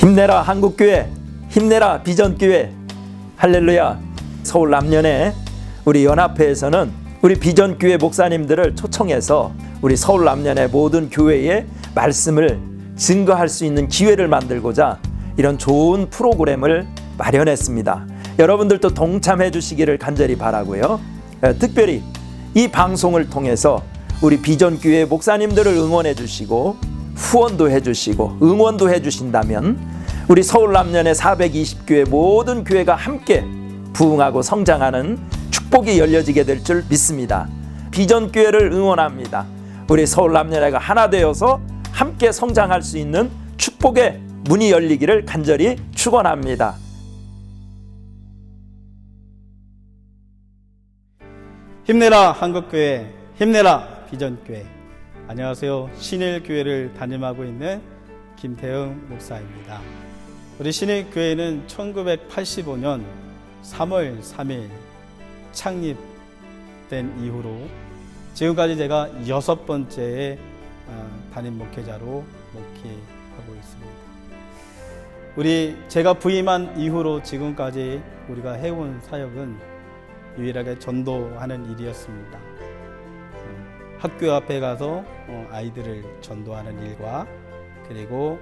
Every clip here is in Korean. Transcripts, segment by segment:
힘내라 한국교회, 힘내라 비전교회. 할렐루야. 서울 남년의 우리 연합회에서는 우리 비전교회 목사님들을 초청해서 우리 서울 남년의 모든 교회의 말씀을 증거할 수 있는 기회를 만들고자 이런 좋은 프로그램을 마련했습니다. 여러분들도 동참해 주시기를 간절히 바라고요. 특별히 이 방송을 통해서 우리 비전교회 목사님들을 응원해 주시고 후원도 해 주시고 응원도 해 주신다면 우리 서울 남년의 420교회 모든 교회가 함께 부흥하고 성장하는 축복이 열려지게 될 줄 믿습니다. 비전교회를 응원합니다. 우리 서울 남년회가 하나 되어서 함께 성장할 수 있는 축복의 문이 열리기를 간절히 축원합니다. 힘내라 한국교회, 힘내라 비전교회. 안녕하세요. 신일교회를 담임하고 있는 김태흥 목사입니다. 우리 신일교회는 1985년 3월 3일 창립된 이후로 지금까지 제가 6번째의 담임 목회자로 목회하고 있습니다. 제가 부임한 이후로 지금까지 우리가 해온 사역은 유일하게 전도하는 일이었습니다. 학교 앞에 가서 아이들을 전도하는 일과 그리고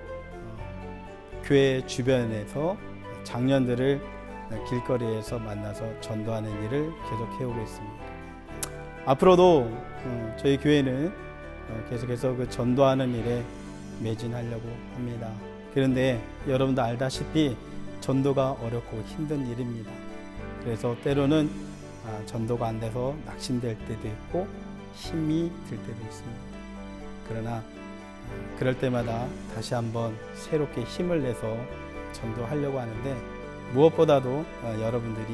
교회 주변에서 장년들을 길거리에서 만나서 전도하는 일을 계속 해오고 있습니다. 앞으로도 저희 교회는 계속해서 그 전도하는 일에 매진하려고 합니다. 그런데 여러분도 알다시피 전도가 어렵고 힘든 일입니다. 그래서 때로는 전도가 안 돼서 낙심될 때도 있고 힘이 들 때도 있습니다. 그러나 그럴 때마다 다시 한번 새롭게 힘을 내서 전도하려고 하는데 무엇보다도 여러분들이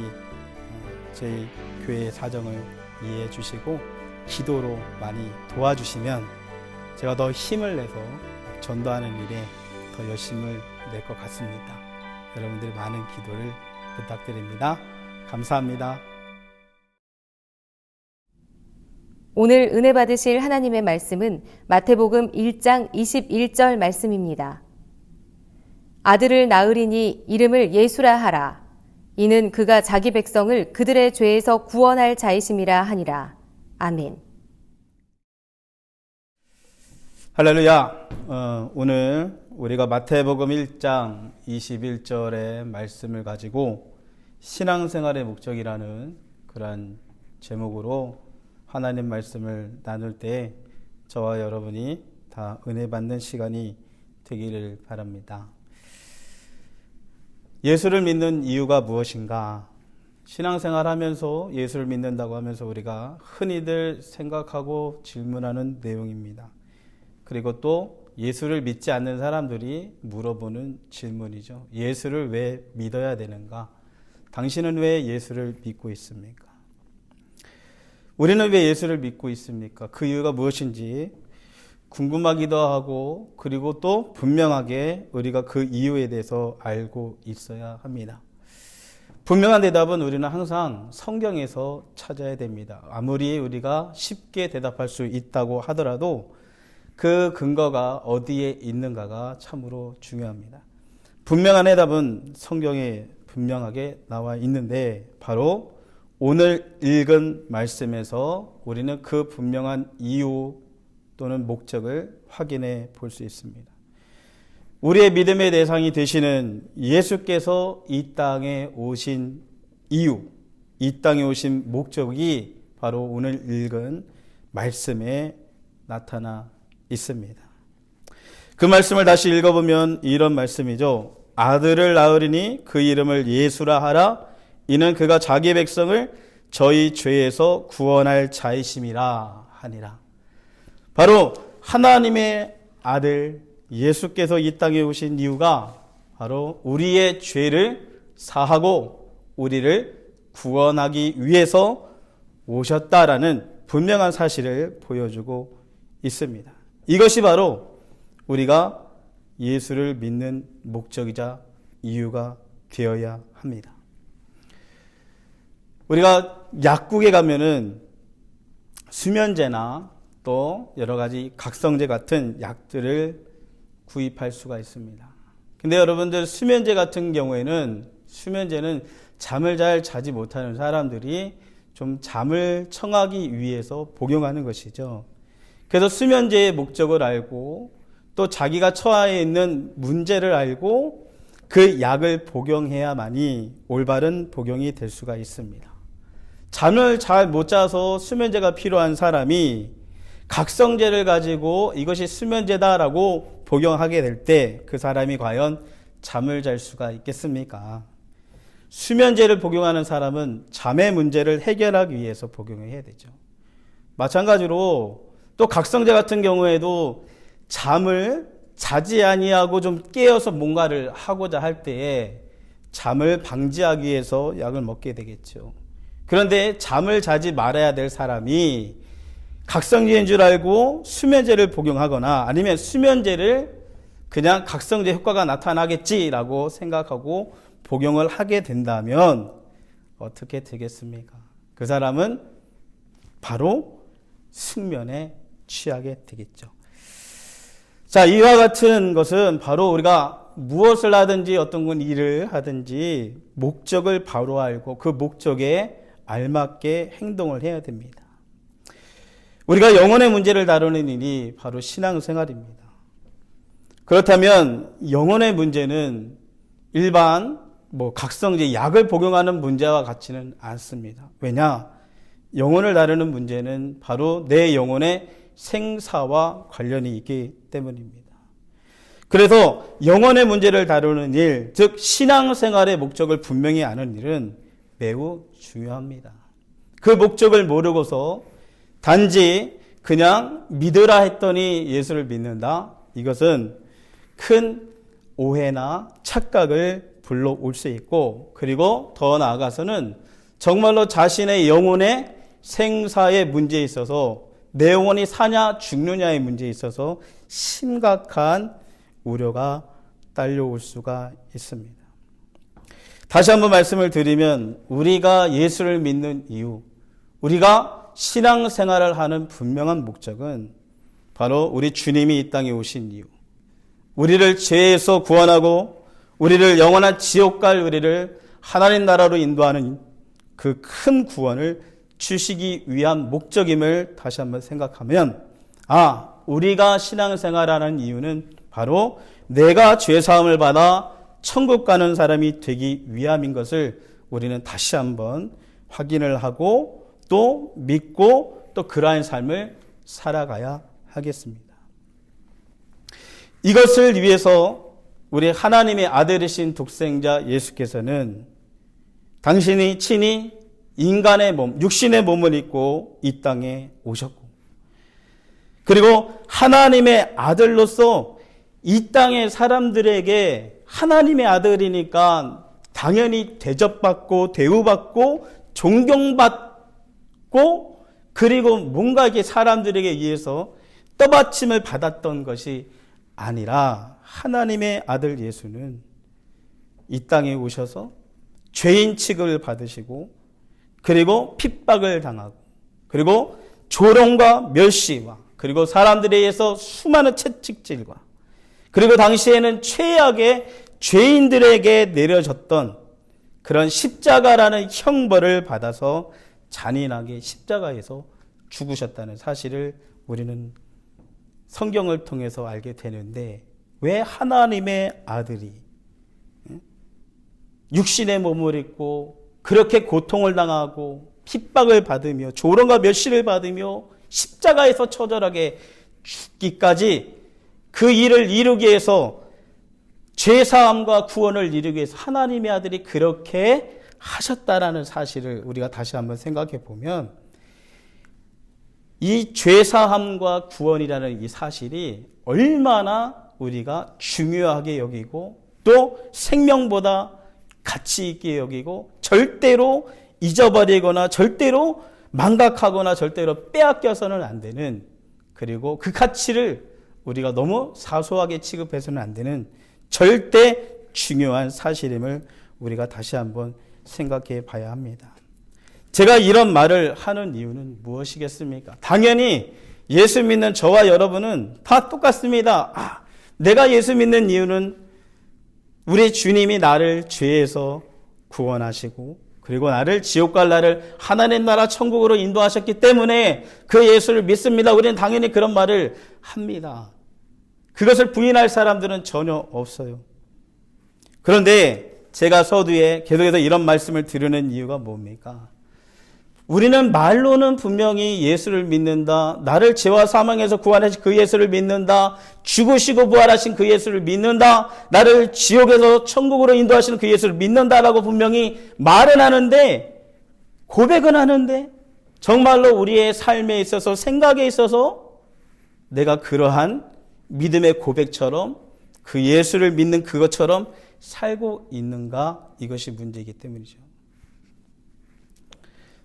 저희 교회의 사정을 이해해 주시고 기도로 많이 도와주시면 제가 더 힘을 내서 전도하는 일에 더 열심을 낼 것 같습니다. 여러분들의 많은 기도를 부탁드립니다. 감사합니다. 오늘 은혜 받으실 하나님의 말씀은 마태복음 1장 21절 말씀입니다. 아들을 낳으리니 이름을 예수라 하라. 이는 그가 자기 백성을 그들의 죄에서 구원할 자이심이라 하니라. 아멘. 할렐루야. 오늘 우리가 마태복음 1장 21절의 말씀을 가지고 신앙생활의 목적이라는 그러한 제목으로 하나님 말씀을 나눌 때 저와 여러분이 다 은혜 받는 시간이 되기를 바랍니다. 예수를 믿는 이유가 무엇인가? 신앙생활 하면서 예수를 믿는다고 하면서 우리가 흔히들 생각하고 질문하는 내용입니다. 그리고 또 예수를 믿지 않는 사람들이 물어보는 질문이죠. 예수를 왜 믿어야 되는가? 당신은 왜 예수를 믿고 있습니까? 우리는 왜 예수를 믿고 있습니까? 그 이유가 무엇인지 궁금하기도 하고 그리고 또 분명하게 우리가 그 이유에 대해서 알고 있어야 합니다. 분명한 대답은 우리는 항상 성경에서 찾아야 됩니다. 아무리 우리가 쉽게 대답할 수 있다고 하더라도 그 근거가 어디에 있는가가 참으로 중요합니다. 분명한 대답은 성경에 분명하게 나와 있는데 바로 오늘 읽은 말씀에서 우리는 그 분명한 이유 또는 목적을 확인해 볼 수 있습니다. 우리의 믿음의 대상이 되시는 예수께서 이 땅에 오신 이유, 이 땅에 오신 목적이 바로 오늘 읽은 말씀에 나타나 있습니다. 그 말씀을 다시 읽어보면 이런 말씀이죠. 아들을 낳으리니 그 이름을 예수라 하라. 이는 그가 자기 백성을 저희 죄에서 구원할 자이심이라 하니라. 바로 하나님의 아들 예수께서 이 땅에 오신 이유가 바로 우리의 죄를 사하고 우리를 구원하기 위해서 오셨다라는 분명한 사실을 보여주고 있습니다. 이것이 바로 우리가 예수를 믿는 목적이자 이유가 되어야 합니다. 우리가 약국에 가면은 수면제나 또 여러 가지 각성제 같은 약들을 구입할 수가 있습니다. 근데 여러분들 수면제 같은 경우에는 수면제는 잠을 잘 자지 못하는 사람들이 좀 잠을 청하기 위해서 복용하는 것이죠. 그래서 수면제의 목적을 알고 또 자기가 처해 있는 문제를 알고 그 약을 복용해야만이 올바른 복용이 될 수가 있습니다. 잠을 잘 못 자서 수면제가 필요한 사람이 각성제를 가지고 이것이 수면제다라고 복용하게 될 때 그 사람이 과연 잠을 잘 수가 있겠습니까? 수면제를 복용하는 사람은 잠의 문제를 해결하기 위해서 복용해야 되죠. 마찬가지로 또 각성제 같은 경우에도 잠을 자지 아니하고 좀 깨어서 뭔가를 하고자 할 때에 잠을 방지하기 위해서 약을 먹게 되겠죠. 그런데 잠을 자지 말아야 될 사람이 각성제인 줄 알고 수면제를 복용하거나 아니면 수면제를 그냥 각성제 효과가 나타나겠지라고 생각하고 복용을 하게 된다면 어떻게 되겠습니까? 그 사람은 바로 숙면에 취하게 되겠죠. 자, 이와 같은 것은 바로 우리가 무엇을 하든지 어떤 건 일을 하든지 목적을 바로 알고 그 목적에 알맞게 행동을 해야 됩니다. 우리가 영혼의 문제를 다루는 일이 바로 신앙생활입니다. 그렇다면 영혼의 문제는 일반 각성제 약을 복용하는 문제와 같지는 않습니다. 왜냐? 영혼을 다루는 문제는 바로 내 영혼의 생사와 관련이 있기 때문입니다. 그래서 영혼의 문제를 다루는 일, 즉 신앙생활의 목적을 분명히 아는 일은 매우 중요합니다. 그 목적을 모르고서 단지 그냥 믿으라 했더니 예수를 믿는다. 이것은 큰 오해나 착각을 불러올 수 있고, 그리고 더 나아가서는 정말로 자신의 영혼의 생사의 문제에 있어서 내 영혼이 사냐 죽느냐의 문제에 있어서 심각한 우려가 딸려올 수가 있습니다. 다시 한번 말씀을 드리면 우리가 예수를 믿는 이유, 우리가 신앙생활을 하는 분명한 목적은 바로 우리 주님이 이 땅에 오신 이유, 우리를 죄에서 구원하고 우리를 영원한 지옥 갈 우리를 하나님 나라로 인도하는 그 큰 구원을 주시기 위한 목적임을 다시 한번 생각하면, 우리가 신앙생활하는 이유는 바로 내가 죄사함을 받아 천국 가는 사람이 되기 위함인 것을 우리는 다시 한번 확인을 하고 또 믿고 또 그러한 삶을 살아가야 하겠습니다. 이것을 위해서 우리 하나님의 아들이신 독생자 예수께서는 당신이 친히 인간의 몸, 육신의 몸을 입고 이 땅에 오셨고, 그리고 하나님의 아들로서 이 땅의 사람들에게 하나님의 아들이니까 당연히 대접받고 대우받고 존경받고, 그리고 뭔가 이게 사람들에게 의해서 떠받침을 받았던 것이 아니라 하나님의 아들 예수는 이 땅에 오셔서 죄인 취급을 받으시고, 그리고 핍박을 당하고, 그리고 조롱과 멸시와, 그리고 사람들에 의해서 수많은 채찍질과, 그리고 당시에는 최악의 죄인들에게 내려졌던 그런 십자가라는 형벌을 받아서 잔인하게 십자가에서 죽으셨다는 사실을 우리는 성경을 통해서 알게 되는데, 왜 하나님의 아들이 육신의 몸을 입고 그렇게 고통을 당하고 핍박을 받으며 조롱과 멸시를 받으며 십자가에서 처절하게 죽기까지 그 일을 이루기 위해서, 죄사함과 구원을 이루기 위해서 하나님의 아들이 그렇게 하셨다라는 사실을 우리가 다시 한번 생각해 보면, 이 죄사함과 구원이라는 이 사실이 얼마나 우리가 중요하게 여기고 또 생명보다 가치 있게 여기고 절대로 잊어버리거나 절대로 망각하거나 절대로 빼앗겨서는 안 되는, 그리고 그 가치를 우리가 너무 사소하게 취급해서는 안 되는 절대 중요한 사실임을 우리가 다시 한번 생각해 봐야 합니다. 제가 이런 말을 하는 이유는 무엇이겠습니까? 당연히 예수 믿는 저와 여러분은 다 똑같습니다. 내가 예수 믿는 이유는 우리 주님이 나를 죄에서 구원하시고 그리고 나를 지옥 갈 나를 하나님 나라 천국으로 인도하셨기 때문에 그 예수를 믿습니다. 우리는 당연히 그런 말을 합니다. 그것을 부인할 사람들은 전혀 없어요. 그런데 제가 서두에 계속해서 이런 말씀을 드리는 이유가 뭡니까? 우리는 말로는 분명히 예수를 믿는다. 나를 죄와 사망에서 구원하신 그 예수를 믿는다. 죽으시고 부활하신 그 예수를 믿는다. 나를 지옥에서 천국으로 인도하시는 그 예수를 믿는다라고 분명히 말은 하는데, 고백은 하는데 정말로 우리의 삶에 있어서, 생각에 있어서 내가 그러한 믿음의 고백처럼 그 예수를 믿는 그것처럼 살고 있는가? 이것이 문제이기 때문이죠.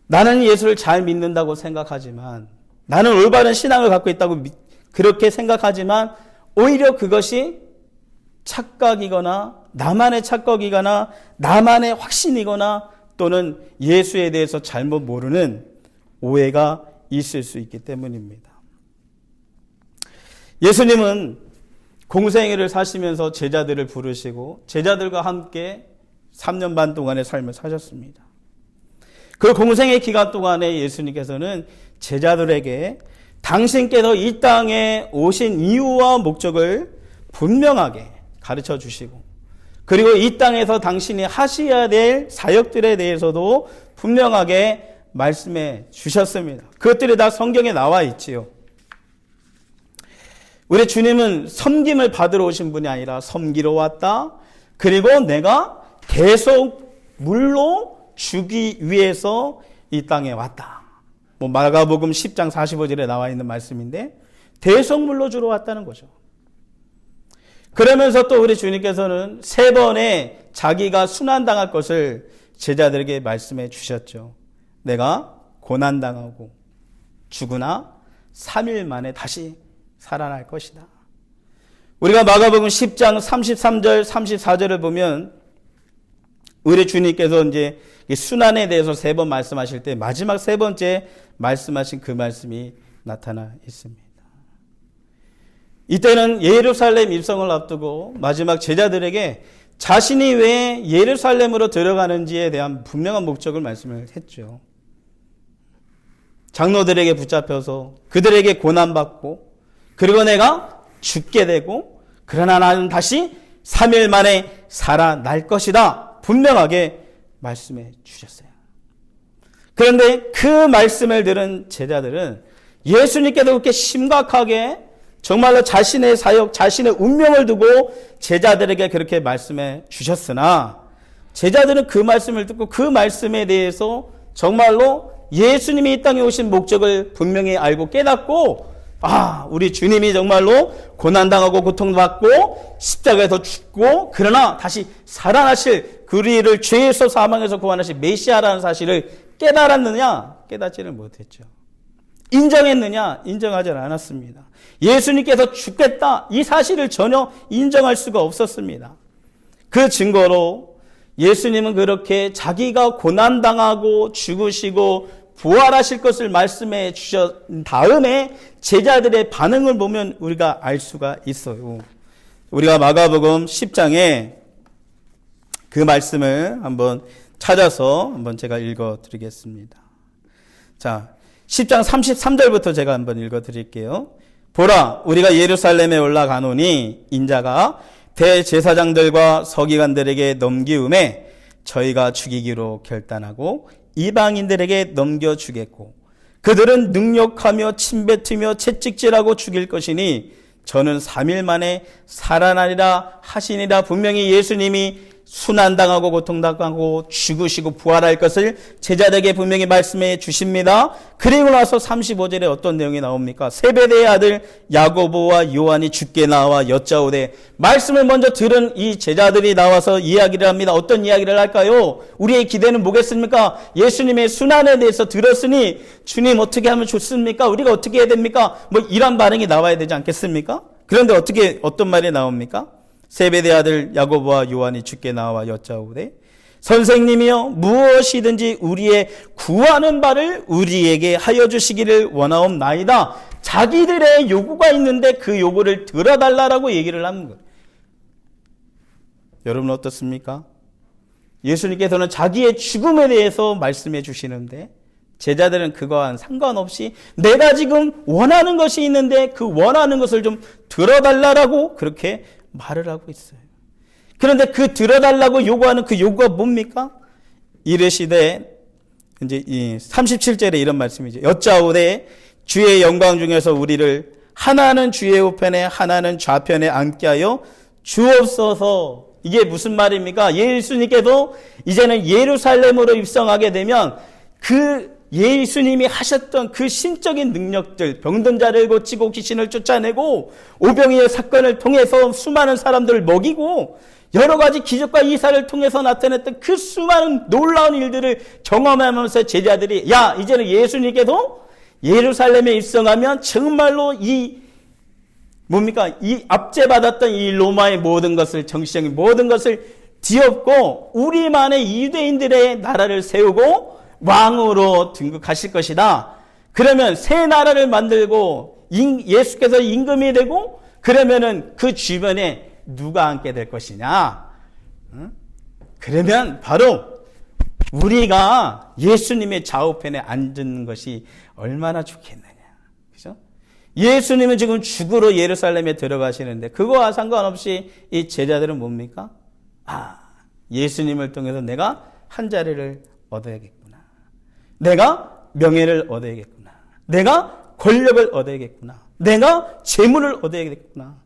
나는 예수를 잘 믿는다고 생각하지만, 나는 올바른 신앙을 갖고 있다고 그렇게 생각하지만 오히려 그것이 착각이거나 나만의 착각이거나 나만의 확신이거나 또는 예수에 대해서 잘못 모르는 오해가 있을 수 있기 때문입니다. 예수님은 공생애를 사시면서 제자들을 부르시고 제자들과 함께 3년 반 동안의 삶을 사셨습니다. 그 공생의 기간 동안에 예수님께서는 제자들에게 당신께서 이 땅에 오신 이유와 목적을 분명하게 가르쳐 주시고, 그리고 이 땅에서 당신이 하셔야 될 사역들에 대해서도 분명하게 말씀해 주셨습니다. 그것들이 다 성경에 나와 있지요. 우리 주님은 섬김을 받으러 오신 분이 아니라 섬기러 왔다. 그리고 내가 계속 물로 주기 위해서 이 땅에 왔다. 마가복음 10장 45절에 나와 있는 말씀인데 대속물로 주러 왔다는 거죠. 그러면서 또 우리 주님께서는 3번의 자기가 순환당할 것을 제자들에게 말씀해 주셨죠. 내가 고난당하고 죽으나 3일 만에 다시 살아날 것이다. 우리가 마가복음 10장 33절 34절을 보면 우리 주님께서 이제 순환에 대해서 3번 말씀하실 때 마지막 3번째 말씀하신 그 말씀이 나타나 있습니다. 이때는 예루살렘 입성을 앞두고 마지막 제자들에게 자신이 왜 예루살렘으로 들어가는지에 대한 분명한 목적을 말씀을 했죠. 장로들에게 붙잡혀서 그들에게 고난받고 그리고 내가 죽게 되고 그러나 나는 다시 3일 만에 살아날 것이다. 분명하게 말씀해 주셨어요. 그런데 그 말씀을 들은 제자들은 예수님께서 그렇게 심각하게 정말로 자신의 사역, 자신의 운명을 두고 제자들에게 그렇게 말씀해 주셨으나 제자들은 그 말씀을 듣고 그 말씀에 대해서 정말로 예수님이 이 땅에 오신 목적을 분명히 알고 깨닫고, 우리 주님이 정말로 고난당하고 고통받고 십자가에서 죽고 그러나 다시 살아나실 우리를 죄에서 사망에서 구원하실 메시아라는 사실을 깨달았느냐? 깨닫지를 못했죠. 인정했느냐? 인정하지 않았습니다. 예수님께서 죽겠다 이 사실을 전혀 인정할 수가 없었습니다. 그 증거로 예수님은 그렇게 자기가 고난당하고 죽으시고 부활하실 것을 말씀해 주신 다음에 제자들의 반응을 보면 우리가 알 수가 있어요. 우리가 마가복음 10장에 그 말씀을 한번 찾아서 한번 제가 읽어 드리겠습니다. 자, 10장 33절부터 제가 한번 읽어 드릴게요. 보라, 우리가 예루살렘에 올라가노니 인자가 대제사장들과 서기관들에게 넘기움에 저희가 죽이기로 결단하고 이방인들에게 넘겨주겠고 그들은 능욕하며 침뱉으며 채찍질하고 죽일 것이니 저는 3일 만에 살아나리라 하시니라. 분명히 예수님이 순환당하고 고통당하고 죽으시고 부활할 것을 제자들에게 분명히 말씀해 주십니다. 그리고 나서 35절에 어떤 내용이 나옵니까? 세베대의 아들 야고보와 요한이 죽게 나와 여짜오되, 말씀을 먼저 들은 이 제자들이 나와서 이야기를 합니다. 어떤 이야기를 할까요? 우리의 기대는 뭐겠습니까? 예수님의 순환에 대해서 들었으니 주님 어떻게 하면 좋습니까? 우리가 어떻게 해야 됩니까? 이런 반응이 나와야 되지 않겠습니까? 그런데 어떤 말이 나옵니까? 세베대 아들 야고보와 요한이 죽게 나와 여짜오되, 선생님이여 무엇이든지 우리의 구하는 바를 우리에게 하여 주시기를 원하옵나이다. 자기들의 요구가 있는데 그 요구를 들어달라고 얘기를 하는 거예요. 여러분 어떻습니까? 예수님께서는 자기의 죽음에 대해서 말씀해 주시는데 제자들은 그거와 상관없이 내가 지금 원하는 것이 있는데 그 원하는 것을 좀 들어달라고 그렇게 말을 하고 있어요. 그런데 그 들어달라고 요구하는 그 요구가 뭡니까? 이르시되 이제 이 37절에 이런 말씀이죠. 여짜오되 주의 영광 중에서 우리를 하나는 주의 우편에 하나는 좌편에 앉게 하여 주옵소서. 이게 무슨 말입니까? 예수님께서 이제는 예루살렘으로 입성하게 되면 그 예수님이 하셨던 그 신적인 능력들, 병든 자를 고치고 귀신을 쫓아내고 오병이의 사건을 통해서 수많은 사람들을 먹이고 여러 가지 기적과 이사를 통해서 나타냈던 그 수많은 놀라운 일들을 경험하면서 제자들이 야, 이제는 예수님께서 예루살렘에 입성하면 정말로 이 압제받았던 이 로마의 모든 것을, 정치적인 모든 것을 뒤엎고 우리만의 유대인들의 나라를 세우고 왕으로 등극하실 것이다. 그러면 새 나라를 만들고 예수께서 임금이 되고 그러면은 그 주변에 누가 앉게 될 것이냐? 그러면 바로 우리가 예수님의 좌우편에 앉는 것이 얼마나 좋겠느냐. 그죠? 예수님은 지금 죽으러 예루살렘에 들어가시는데 그거와 상관없이 이 제자들은 뭡니까? 예수님을 통해서 내가 한 자리를 얻어야겠구나. 내가 명예를 얻어야겠구나. 내가 권력을 얻어야겠구나. 내가 재물을 얻어야겠구나.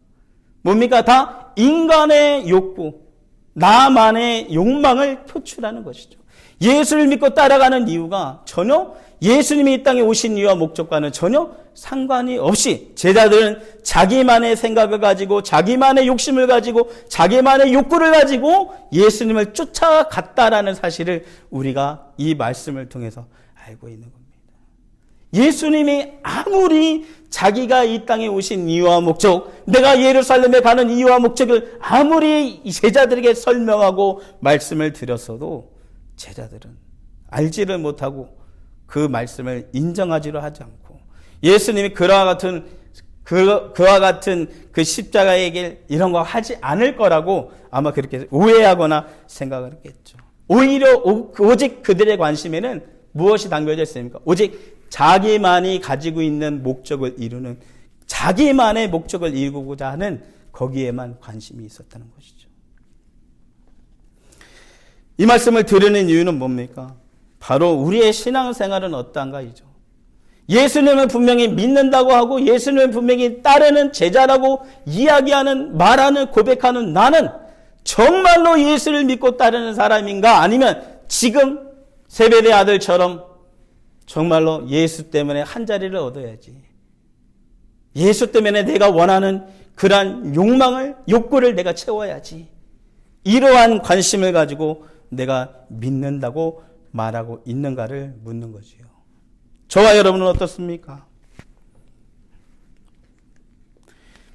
뭡니까? 다 인간의 욕구, 나만의 욕망을 표출하는 것이죠. 예수를 믿고 따라가는 이유가 전혀 예수님이 이 땅에 오신 이유와 목적과는 전혀 상관이 없이 제자들은 자기만의 생각을 가지고 자기만의 욕심을 가지고 자기만의 욕구를 가지고 예수님을 쫓아갔다라는 사실을 우리가 이 말씀을 통해서 알고 있는 겁니다. 예수님이 아무리 자기가 이 땅에 오신 이유와 목적, 내가 예루살렘에 가는 이유와 목적을 아무리 제자들에게 설명하고 말씀을 드렸어도 제자들은 알지를 못하고 그 말씀을 인정하지를 하지 않고 예수님이 그와 같은 그 십자가의 길 이런 거 하지 않을 거라고 아마 그렇게 오해하거나 생각을 했겠죠. 오히려 오직 그들의 관심에는 무엇이 담겨져 있습니까? 오직 자기만이 가지고 있는 목적을 이루는 자기만의 목적을 이루고자 하는 거기에만 관심이 있었다는 것이죠. 이 말씀을 드리는 이유는 뭡니까? 바로 우리의 신앙생활은 어떠한가이죠. 예수님을 분명히 믿는다고 하고 예수님을 분명히 따르는 제자라고 이야기하는 말하는 고백하는 나는 정말로 예수를 믿고 따르는 사람인가? 아니면 지금 세베대 아들처럼 정말로 예수 때문에 한 자리를 얻어야지. 예수 때문에 내가 원하는 그러한 욕구를 내가 채워야지. 이러한 관심을 가지고 내가 믿는다고 말하고 있는가를 묻는 거지요. 저와 여러분은 어떻습니까?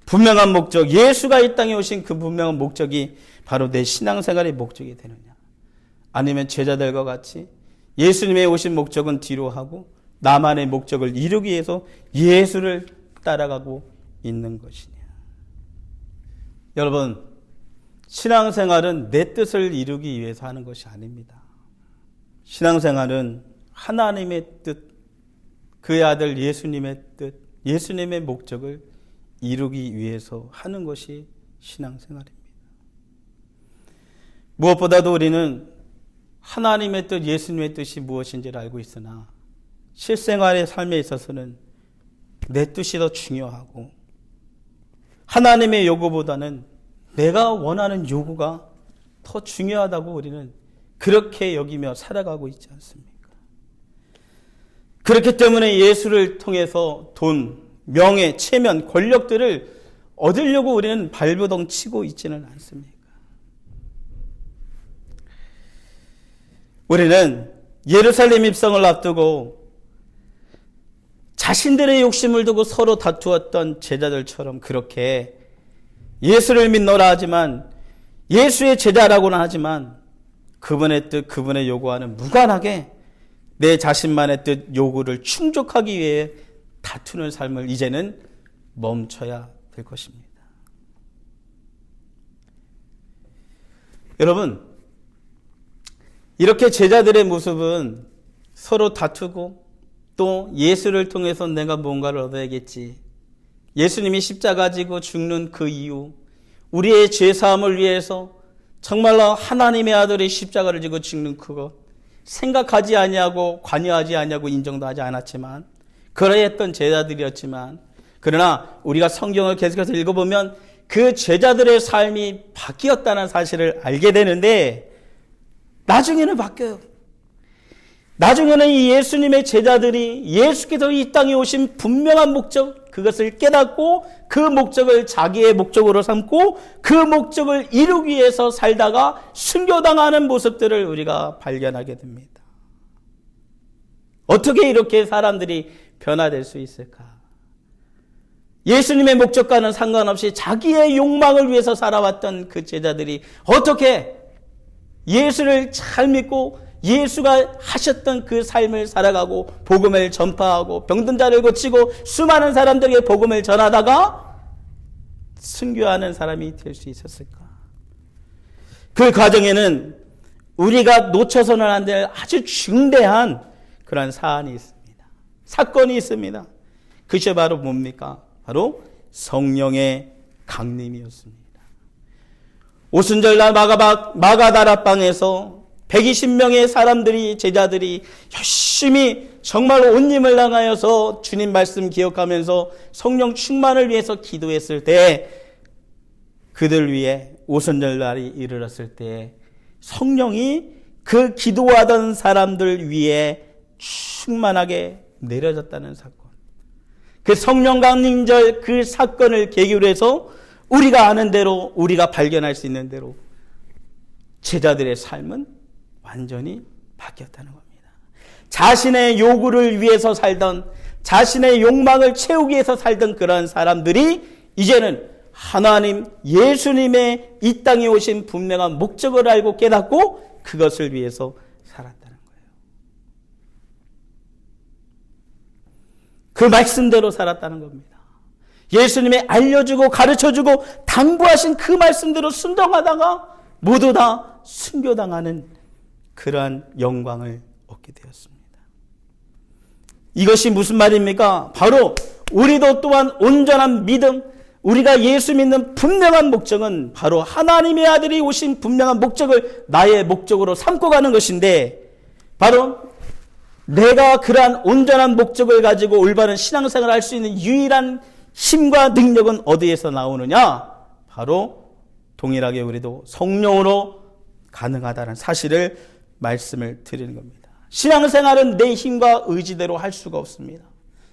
분명한 목적, 예수가 이 땅에 오신 그 분명한 목적이 바로 내 신앙생활의 목적이 되느냐? 아니면 제자들과 같이 예수님의 오신 목적은 뒤로 하고 나만의 목적을 이루기 위해서 예수를 따라가고 있는 것이냐? 여러분, 신앙생활은 내 뜻을 이루기 위해서 하는 것이 아닙니다. 신앙생활은 하나님의 뜻, 그의 아들 예수님의 뜻, 예수님의 목적을 이루기 위해서 하는 것이 신앙생활입니다. 무엇보다도 우리는 하나님의 뜻, 예수님의 뜻이 무엇인지를 알고 있으나 실생활의 삶에 있어서는 내 뜻이 더 중요하고 하나님의 요구보다는 내가 원하는 요구가 더 중요하다고 우리는 그렇게 여기며 살아가고 있지 않습니까? 그렇기 때문에 예수를 통해서 돈, 명예, 체면, 권력들을 얻으려고 우리는 발버둥 치고 있지는 않습니까? 우리는 예루살렘 입성을 앞두고 자신들의 욕심을 두고 서로 다투었던 제자들처럼 그렇게 예수를 믿노라 하지만 예수의 제자라고는 하지만 그분의 뜻, 그분의 요구와는 무관하게 내 자신만의 뜻, 요구를 충족하기 위해 다투는 삶을 이제는 멈춰야 될 것입니다. 여러분, 이렇게 제자들의 모습은 서로 다투고 또 예수를 통해서 내가 뭔가를 얻어야겠지. 예수님이 십자가 지고 죽는 그 이유, 우리의 죄사함을 위해서 정말로 하나님의 아들이 십자가를 지고 죽는 그것 생각하지 아니하고 관여하지 아니하고 인정도 하지 않았지만 그러했던 제자들이었지만, 그러나 우리가 성경을 계속해서 읽어보면 그 제자들의 삶이 바뀌었다는 사실을 알게 되는데, 나중에는 바뀌어요. 나중에는 이 예수님의 제자들이 예수께서 이 땅에 오신 분명한 목적, 그것을 깨닫고 그 목적을 자기의 목적으로 삼고 그 목적을 이루기 위해서 살다가 순교당하는 모습들을 우리가 발견하게 됩니다. 어떻게 이렇게 사람들이 변화될 수 있을까? 예수님의 목적과는 상관없이 자기의 욕망을 위해서 살아왔던 그 제자들이 어떻게 예수를 잘 믿고 예수가 하셨던 그 삶을 살아가고 복음을 전파하고 병든 자를 고치고 수많은 사람들에게 복음을 전하다가 순교하는 사람이 될 수 있었을까? 그 과정에는 우리가 놓쳐서는 안 될 아주 중대한 그런 사안이 있습니다. 사건이 있습니다. 그것이 바로 뭡니까? 바로 성령의 강림이었습니다. 오순절날 마가다락방에서 120명의 사람들이, 제자들이 열심히 정말 온 힘을 다하여서 주님 말씀 기억하면서 성령 충만을 위해서 기도했을 때, 그들 위해 오순절날이 이르렀을 때 성령이 그 기도하던 사람들 위에 충만하게 내려졌다는 사건. 그 성령 강림절 그 사건을 계기로 해서 우리가 아는 대로, 우리가 발견할 수 있는 대로 제자들의 삶은 완전히 바뀌었다는 겁니다. 자신의 요구를 위해서 살던, 자신의 욕망을 채우기 위해서 살던 그런 사람들이 이제는 하나님, 예수님의 이 땅에 오신 분명한 목적을 알고 깨닫고 그것을 위해서 살았다는 거예요. 그 말씀대로 살았다는 겁니다. 예수님의 알려주고 가르쳐주고 당부하신 그 말씀대로 순종하다가 모두 다 순교당하는 그러한 영광을 얻게 되었습니다. 이것이 무슨 말입니까? 바로 우리도 또한 온전한 믿음, 우리가 예수 믿는 분명한 목적은 바로 하나님의 아들이 오신 분명한 목적을 나의 목적으로 삼고 가는 것인데, 바로 내가 그러한 온전한 목적을 가지고 올바른 신앙생활을 할 수 있는 유일한 힘과 능력은 어디에서 나오느냐? 바로 동일하게 우리도 성령으로 가능하다는 사실을 말씀을 드리는 겁니다. 신앙생활은 내 힘과 의지대로 할 수가 없습니다.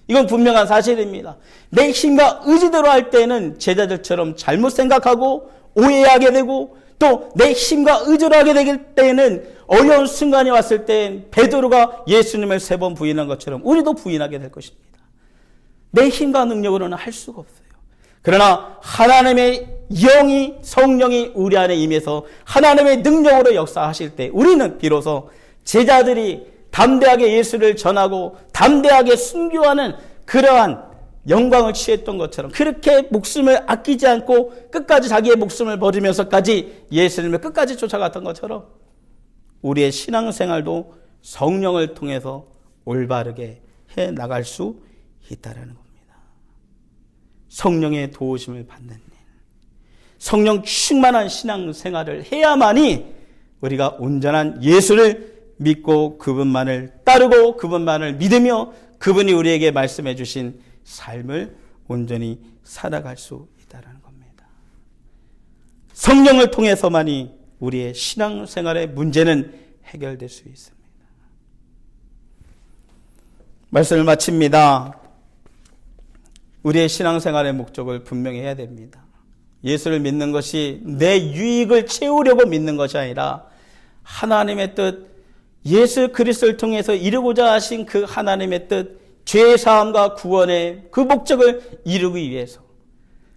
이건 분명한 사실입니다. 내 힘과 의지대로 할 때는 제자들처럼 잘못 생각하고 오해하게 되고, 또 내 힘과 의지로 하게 될 때에는 어려운 순간이 왔을 때 베드로가 예수님을 3번 부인한 것처럼 우리도 부인하게 될 것입니다. 내 힘과 능력으로는 할 수가 없어요. 그러나 하나님의 영이, 성령이 우리 안에 임해서 하나님의 능력으로 역사하실 때 우리는 비로소 제자들이 담대하게 예수를 전하고 담대하게 순교하는 그러한 영광을 취했던 것처럼, 그렇게 목숨을 아끼지 않고 끝까지 자기의 목숨을 버리면서까지 예수님을 끝까지 쫓아갔던 것처럼 우리의 신앙생활도 성령을 통해서 올바르게 해나갈 수 있다는 겁니다. 성령의 도우심을 받는 일, 성령 충만한 신앙생활을 해야만이 우리가 온전한 예수를 믿고 그분만을 따르고 그분만을 믿으며 그분이 우리에게 말씀해 주신 삶을 온전히 살아갈 수 있다는 겁니다. 성령을 통해서만이 우리의 신앙생활의 문제는 해결될 수 있습니다. 말씀을 마칩니다. 우리의 신앙생활의 목적을 분명히 해야 됩니다. 예수를 믿는 것이 내 유익을 채우려고 믿는 것이 아니라 하나님의 뜻, 예수 그리스도를 통해서 이루고자 하신 그 하나님의 뜻, 죄사함과 구원의 그 목적을 이루기 위해서,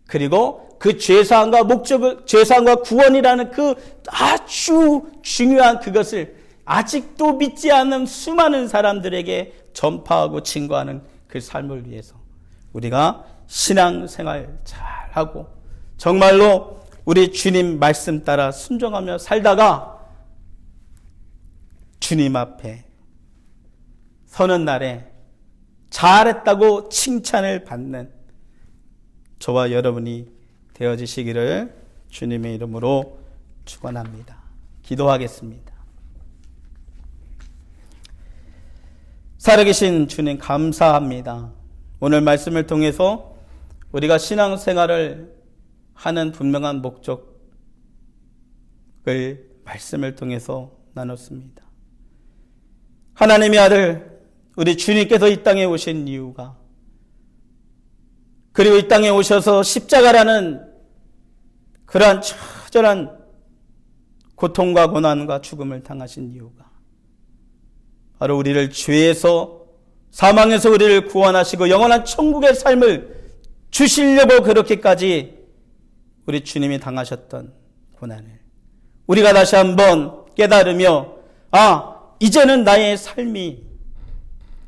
그리고 그 죄사함과 목적을, 죄사함과 구원이라는 그 아주 중요한 그것을 아직도 믿지 않는 수많은 사람들에게 전파하고 증거하는 그 삶을 위해서 우리가 신앙생활 잘하고 정말로 우리 주님 말씀 따라 순종하며 살다가 주님 앞에 서는 날에 잘했다고 칭찬을 받는 저와 여러분이 되어지시기를 주님의 이름으로 축원합니다. 기도하겠습니다. 살아계신 주님 감사합니다. 오늘 말씀을 통해서 우리가 신앙생활을 하는 분명한 목적을 말씀을 통해서 나눴습니다. 하나님의 아들 우리 주님께서 이 땅에 오신 이유가, 그리고 이 땅에 오셔서 십자가라는 그러한 처절한 고통과 고난과 죽음을 당하신 이유가 바로 우리를 죄에서, 사망에서 우리를 구원하시고 영원한 천국의 삶을 주시려고 그렇게까지 우리 주님이 당하셨던 고난을 우리가 다시 한번 깨달으며, 이제는 나의 삶이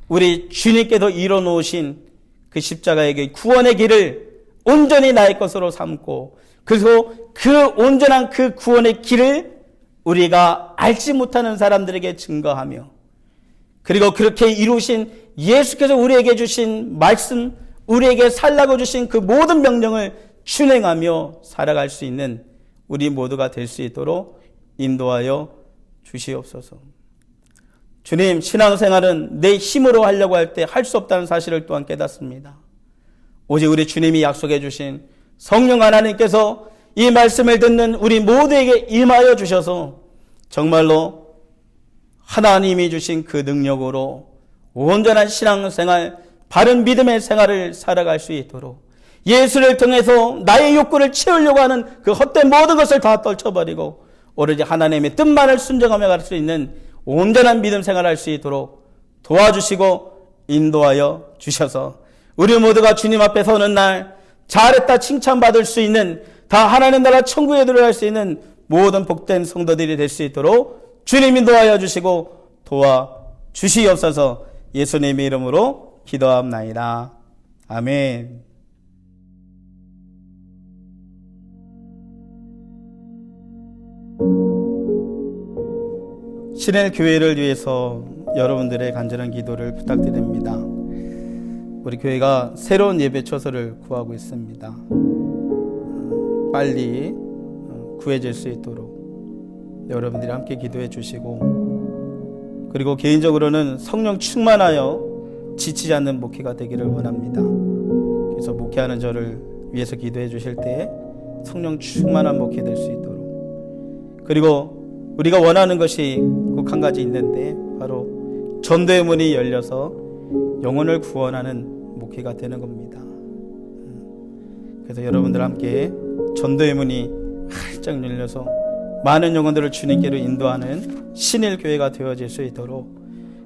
우리 주님께서 이뤄놓으신 그 십자가의 구원의 길을 온전히 나의 것으로 삼고, 그래서 그 온전한 그 구원의 길을 우리가 알지 못하는 사람들에게 증거하며, 그리고 그렇게 이루신 예수께서 우리에게 주신 말씀, 우리에게 살라고 주신 그 모든 명령을 준행하며 살아갈 수 있는 우리 모두가 될 수 있도록 인도하여 주시옵소서. 주님, 신앙생활은 내 힘으로 하려고 할 때 할 수 없다는 사실을 또한 깨닫습니다. 오직 우리 주님이 약속해 주신 성령 하나님께서 이 말씀을 듣는 우리 모두에게 임하여 주셔서 정말로 하나님이 주신 그 능력으로 온전한 신앙생활, 바른 믿음의 생활을 살아갈 수 있도록, 예수를 통해서 나의 욕구를 채우려고 하는 그 헛된 모든 것을 다 떨쳐버리고 오로지 하나님의 뜻만을 순종하며 갈 수 있는 온전한 믿음 생활을 할 수 있도록 도와주시고 인도하여 주셔서 우리 모두가 주님 앞에 서는 날 잘했다 칭찬받을 수 있는, 다 하나님 나라 천국에 들어갈 수 있는 모든 복된 성도들이 될 수 있도록 주님 인도하여 주시고 도와주시옵소서. 예수님의 이름으로 기도합나이다. 아멘. 신엘 교회를 위해서 여러분들의 간절한 기도를 부탁드립니다. 우리 교회가 새로운 예배 처소를 구하고 있습니다. 빨리 구해질 수 있도록 여러분들이 함께 기도해 주시고, 그리고 개인적으로는 성령 충만하여 지치지 않는 목회가 되기를 원합니다. 그래서 목회하는 저를 위해서 기도해 주실 때 성령 충만한 목회 될 수 있도록, 그리고 우리가 원하는 것이 꼭 한 가지 있는데 바로 전도의 문이 열려서 영혼을 구원하는 목회가 되는 겁니다. 그래서 여러분들 함께 전도의 문이 활짝 열려서 많은 영혼들을 주님께로 인도하는 신일 교회가 되어질 수 있도록,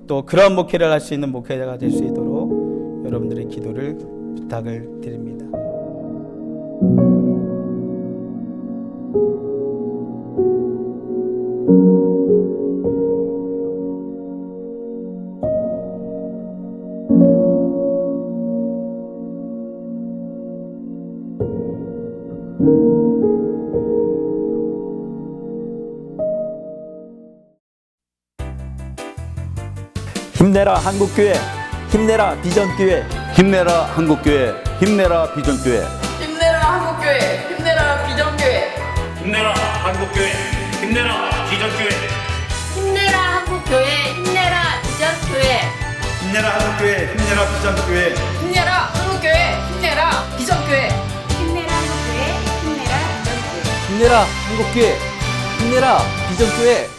또 그런 목회를 할 수 있는 목회자가 될 수 있도록 여러분들의 기도를 부탁을 드립니다. 힘내라 한국교회, 힘내라 비전교회, 힘내라 한국교회, 힘내라 비전교회. 힘내라 한국교회, 힘내라 비전교회. 힘내라 한국교회, 힘내라 비전교회. 힘내라 한국교회, 힘내라 비전교회. 힘내라 한국교회, 힘내라 비전교회. 힘내라 한국교회, 힘내라 비전교회. 힘내라 한국교회, 힘내라 비전교회. 힘내라 한국교회, 힘내라 비전교회.